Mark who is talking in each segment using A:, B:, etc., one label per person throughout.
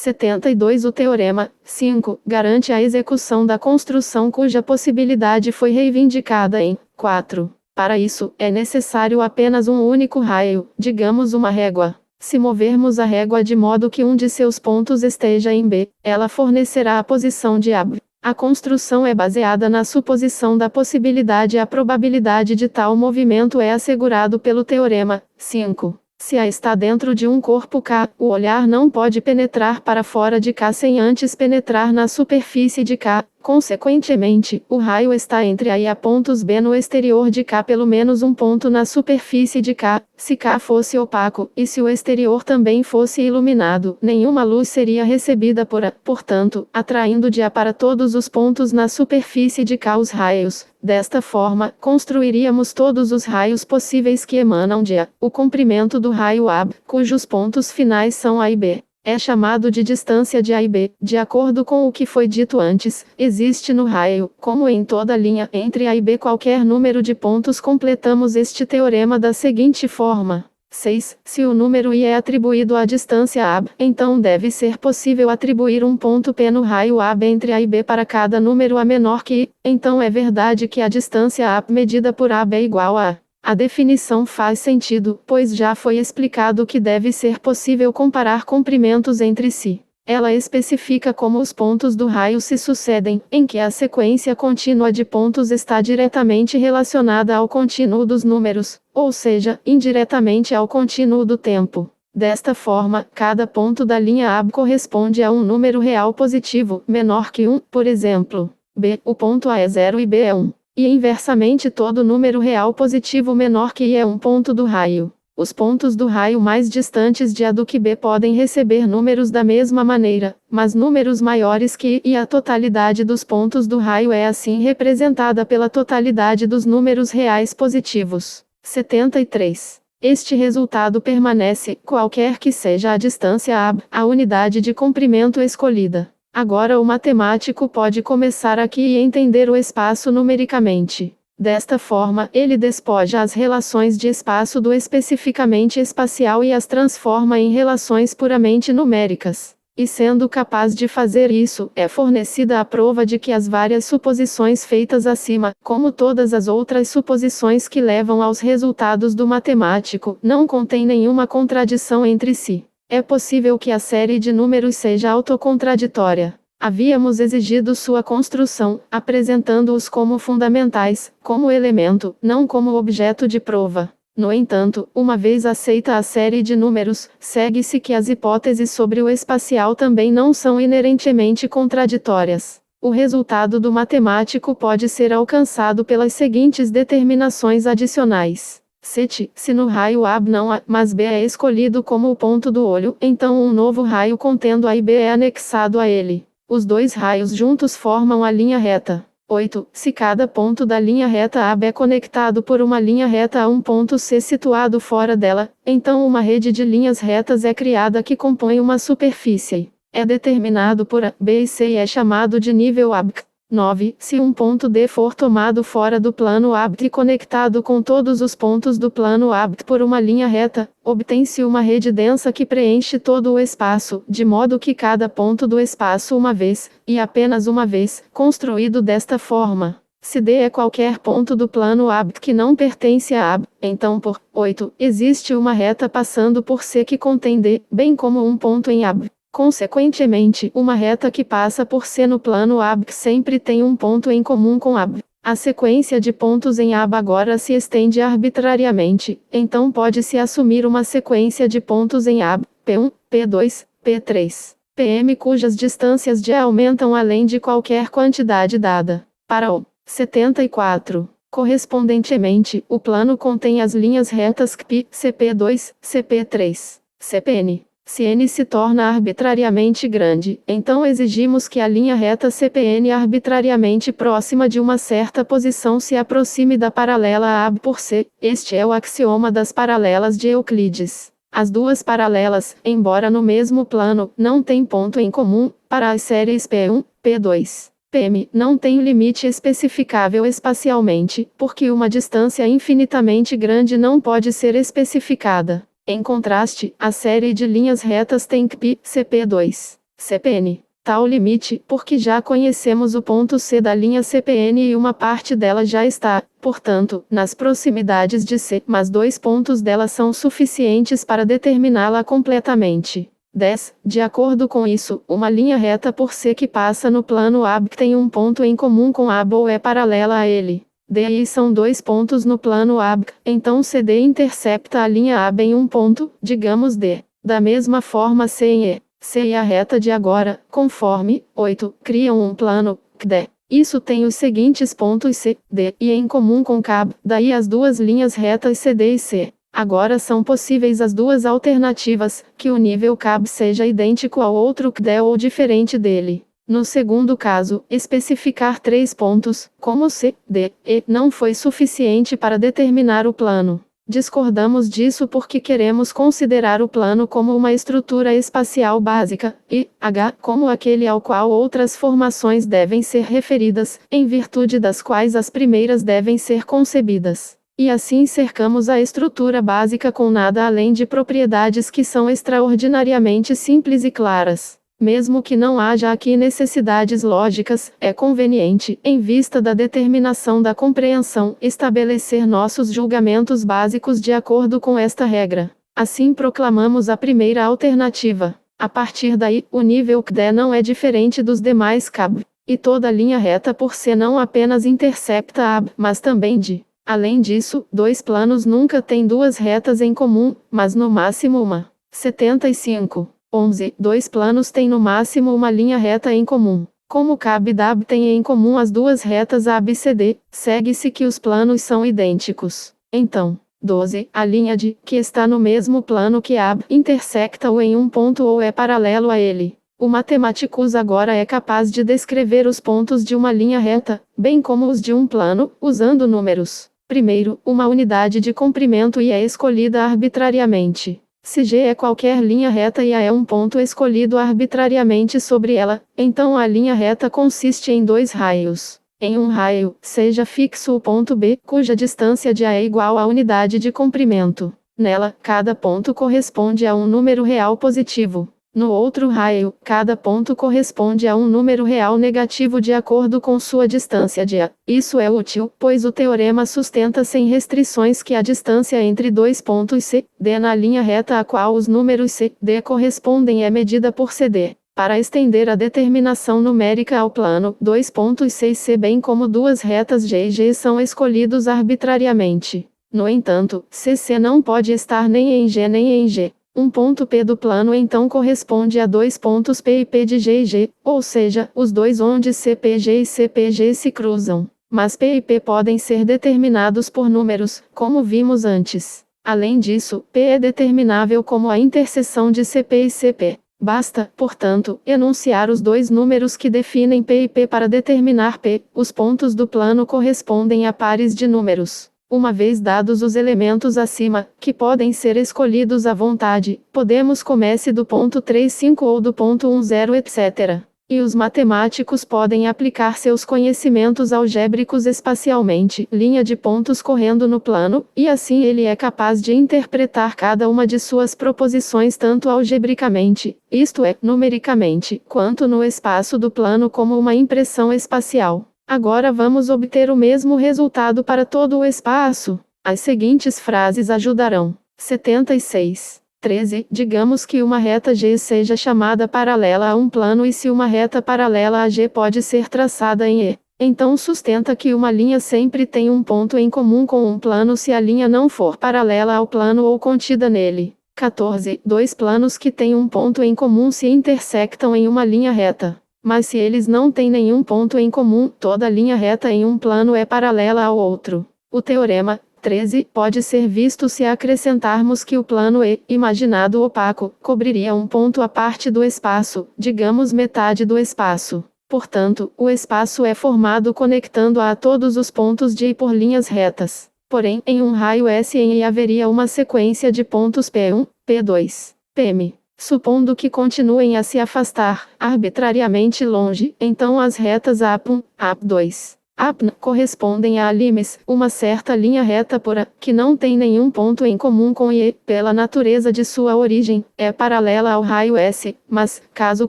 A: 72 O teorema 5 garante a execução da construção cuja possibilidade foi reivindicada em 4. Para isso, é necessário apenas um único raio, digamos uma régua. Se movermos a régua de modo que um de seus pontos esteja em B, ela fornecerá a posição de AB. A construção é baseada na suposição da possibilidade e a probabilidade de tal movimento é assegurado pelo teorema 5. Se A está dentro de um corpo K, o olhar não pode penetrar para fora de K sem antes penetrar na superfície de K. Consequentemente, o raio está entre A e A pontos B no exterior de K pelo menos um ponto na superfície de K. Se K fosse opaco, e se o exterior também fosse iluminado, nenhuma luz seria recebida por A, portanto, atraindo de A para todos os pontos na superfície de K os raios. Desta forma, construiríamos todos os raios possíveis que emanam de A. O comprimento do raio AB, cujos pontos finais são A e B, é chamado de distância de A e B. De acordo com o que foi dito antes, existe no raio, como em toda linha, entre A e B qualquer número de pontos. Completamos este teorema da seguinte forma. 6. Se o número I é atribuído à distância AB, então deve ser possível atribuir um ponto P no raio AB entre A e B para cada número A menor que I. Então é verdade que a distância A medida por AB é igual a. A definição faz sentido, pois já foi explicado que deve ser possível comparar comprimentos entre si. Ela especifica como os pontos do raio se sucedem, em que a sequência contínua de pontos está diretamente relacionada ao contínuo dos números, ou seja, indiretamente ao contínuo do tempo. Desta forma, cada ponto da linha AB corresponde a um número real positivo, menor que 1, por exemplo. B, o ponto A é 0 e B é 1. E inversamente todo número real positivo menor que I é um ponto do raio. Os pontos do raio mais distantes de A do que B podem receber números da mesma maneira, mas números maiores que I, e a totalidade dos pontos do raio é assim representada pela totalidade dos números reais positivos. 73. Este resultado permanece, qualquer que seja a distância AB, a unidade de comprimento escolhida. Agora o matemático pode começar aqui e entender o espaço numericamente. Desta forma, ele despoja as relações de espaço do especificamente espacial e as transforma em relações puramente numéricas. E sendo capaz de fazer isso, é fornecida a prova de que as várias suposições feitas acima, como todas as outras suposições que levam aos resultados do matemático, não contêm nenhuma contradição entre si. É possível que a série de números seja autocontraditória. Havíamos exigido sua construção, apresentando-os como fundamentais, como elemento, não como objeto de prova. No entanto, uma vez aceita a série de números, segue-se que as hipóteses sobre o espacial também não são inerentemente contraditórias. O resultado do matemático pode ser alcançado pelas seguintes determinações adicionais. 7. Se no raio AB não A, mas B é escolhido como o ponto do olho, então um novo raio contendo A e B é anexado a ele. Os dois raios juntos formam a linha reta. 8. Se cada ponto da linha reta AB é conectado por uma linha reta a um ponto C situado fora dela, então uma rede de linhas retas é criada que compõe uma superfície. É determinado por A, B e C e é chamado de nível AB. 9. Se um ponto D for tomado fora do plano AB e conectado com todos os pontos do plano AB por uma linha reta, obtém-se uma rede densa que preenche todo o espaço, de modo que cada ponto do espaço uma vez, e apenas uma vez, construído desta forma. Se D é qualquer ponto do plano AB que não pertence a AB, então por 8, existe uma reta passando por C que contém D, bem como um ponto em AB. Consequentemente, uma reta que passa por C no plano AB sempre tem um ponto em comum com AB. A sequência de pontos em AB agora se estende arbitrariamente, então pode-se assumir uma sequência de pontos em AB, P1, P2, P3, Pm cujas distâncias de A aumentam além de qualquer quantidade dada. Para o 74. Correspondentemente, o plano contém as linhas retas CP, CP2, CP3, CPN. Se n se torna arbitrariamente grande, então exigimos que a linha reta CPN arbitrariamente próxima de uma certa posição se aproxime da paralela a AB por C. Este é o axioma das paralelas de Euclides. As duas paralelas, embora no mesmo plano, não têm ponto em comum. Para as séries P1, P2, Pm não tem limite especificável espacialmente, porque uma distância infinitamente grande não pode ser especificada. Em contraste, a série de linhas retas tem CP, CP2, CPN. Tal limite, porque já conhecemos o ponto C da linha CPN e uma parte dela já está, portanto, nas proximidades de C, mas 2 pontos dela são suficientes para determiná-la completamente. 10. De acordo com isso, uma linha reta por C que passa no plano AB tem um ponto em comum com AB ou é paralela a ele. D e I são 2 pontos no plano AB, então CD intercepta a linha AB em um ponto, digamos D. Da mesma forma C em E. C e a reta de agora, conforme, 8, criam um plano, CD. Isso tem os seguintes pontos C, D e E em comum com CAB, daí as duas linhas retas CD e C. Agora são possíveis as duas alternativas, que o nível CAB seja idêntico ao outro CD ou diferente dele. No segundo caso, especificar 3 pontos, como C, D, E, não foi suficiente para determinar o plano. Discordamos disso porque queremos considerar o plano como uma estrutura espacial básica, e H como aquele ao qual outras formações devem ser referidas, em virtude das quais as primeiras devem ser concebidas. E assim cercamos a estrutura básica com nada além de propriedades que são extraordinariamente simples e claras. Mesmo que não haja aqui necessidades lógicas, é conveniente, em vista da determinação da compreensão, estabelecer nossos julgamentos básicos de acordo com esta regra. Assim proclamamos a primeira alternativa. A partir daí, o nível CD não é diferente dos demais CAB. E toda linha reta por C não apenas intercepta AB, mas também D. Além disso, 2 planos nunca têm 2 retas em comum, mas no máximo uma. 75. 11. 2 planos têm no máximo uma linha reta em comum. Como CAB e DAB têm em comum as duas retas AB e CD, segue-se que os planos são idênticos. Então, 12. A linha de, que está no mesmo plano que AB, intersecta-o em um ponto ou é paralelo a ele. O Mathematicus agora é capaz de descrever os pontos de uma linha reta, bem como os de um plano, usando números. Primeiro, uma unidade de comprimento e é escolhida arbitrariamente. Se G é qualquer linha reta e A é um ponto escolhido arbitrariamente sobre ela, então a linha reta consiste em 2 raios. Em um raio, seja fixo o ponto B, cuja distância de A é igual à unidade de comprimento. Nela, cada ponto corresponde a um número real positivo. No outro raio, cada ponto corresponde a um número real negativo de acordo com sua distância de A. Isso é útil, pois o teorema sustenta sem restrições que a distância entre 2 pontos C, D na linha reta a qual os números C, D correspondem é medida por CD. Para estender a determinação numérica ao plano, 2 pontos C e C bem como 2 retas G e G são escolhidos arbitrariamente. No entanto, CC não pode estar nem em G nem em G. Um ponto P do plano então corresponde a 2 pontos P e P de G e G, ou seja, os dois onde CPG e CPG se cruzam. Mas P e P podem ser determinados por números, como vimos antes. Além disso, P é determinável como a interseção de CP e CP. Basta, portanto, enunciar os dois números que definem P e P para determinar P. Os pontos do plano correspondem a pares de números. Uma vez dados os elementos acima, que podem ser escolhidos à vontade, podemos comece do ponto 35 ou do ponto 10, etc. E os matemáticos podem aplicar seus conhecimentos algébricos espacialmente, linha de pontos correndo no plano, e assim ele é capaz de interpretar cada uma de suas proposições tanto algebricamente, isto é, numericamente, quanto no espaço do plano como uma impressão espacial. Agora vamos obter o mesmo resultado para todo o espaço. As seguintes frases ajudarão. 76. 13. Digamos que uma reta G seja chamada paralela a um plano e se uma reta paralela a G pode ser traçada em E. Então sustenta que uma linha sempre tem um ponto em comum com um plano se a linha não for paralela ao plano ou contida nele. 14. 2 planos que têm um ponto em comum se intersectam em uma linha reta. Mas se eles não têm nenhum ponto em comum, toda linha reta em um plano é paralela ao outro. O teorema 13 pode ser visto se acrescentarmos que o plano E, imaginado opaco, cobriria um ponto à parte do espaço, digamos metade do espaço. Portanto, o espaço é formado conectando a todos os pontos de I por linhas retas. Porém, em um raio S em I haveria uma sequência de pontos P1, P2, Pm. Supondo que continuem a se afastar, arbitrariamente longe, então as retas AP1, AP2, APN correspondem a limes, uma certa linha reta por A, que não tem nenhum ponto em comum com E, pela natureza de sua origem, é paralela ao raio S, mas, caso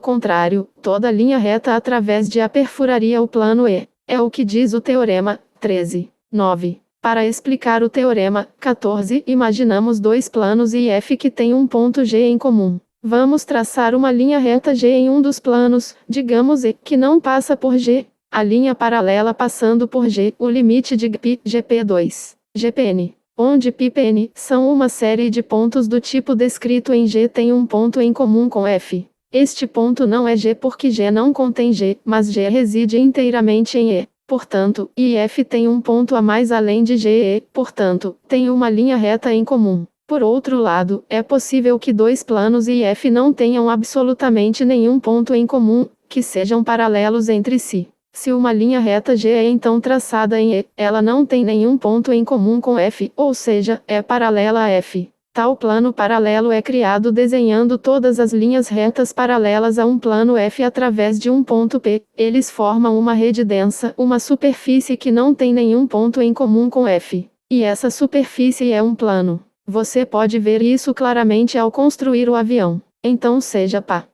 A: contrário, toda linha reta através de A perfuraria o plano E. É o que diz o teorema 13. 9. Para explicar o teorema 14, imaginamos dois planos I e F que têm um ponto G em comum. Vamos traçar uma linha reta G em um dos planos, digamos E, que não passa por G. A linha paralela passando por G, o limite de π, GP2, GPN, onde πPN são uma série de pontos do tipo descrito em G tem um ponto em comum com F. Este ponto não é G porque G não contém G, mas G reside inteiramente em E. Portanto, I e F tem um ponto a mais além de G e, portanto, tem uma linha reta em comum. Por outro lado, é possível que dois planos I e F não tenham absolutamente nenhum ponto em comum, que sejam paralelos entre si. Se uma linha reta G é então traçada em E, ela não tem nenhum ponto em comum com F, ou seja, é paralela a F. Tal plano paralelo é criado desenhando todas as linhas retas paralelas a um plano F através de um ponto P. Eles formam uma rede densa, uma superfície que não tem nenhum ponto em comum com F. E essa superfície é um plano. Você pode ver isso claramente ao construir o avião. Então seja pá.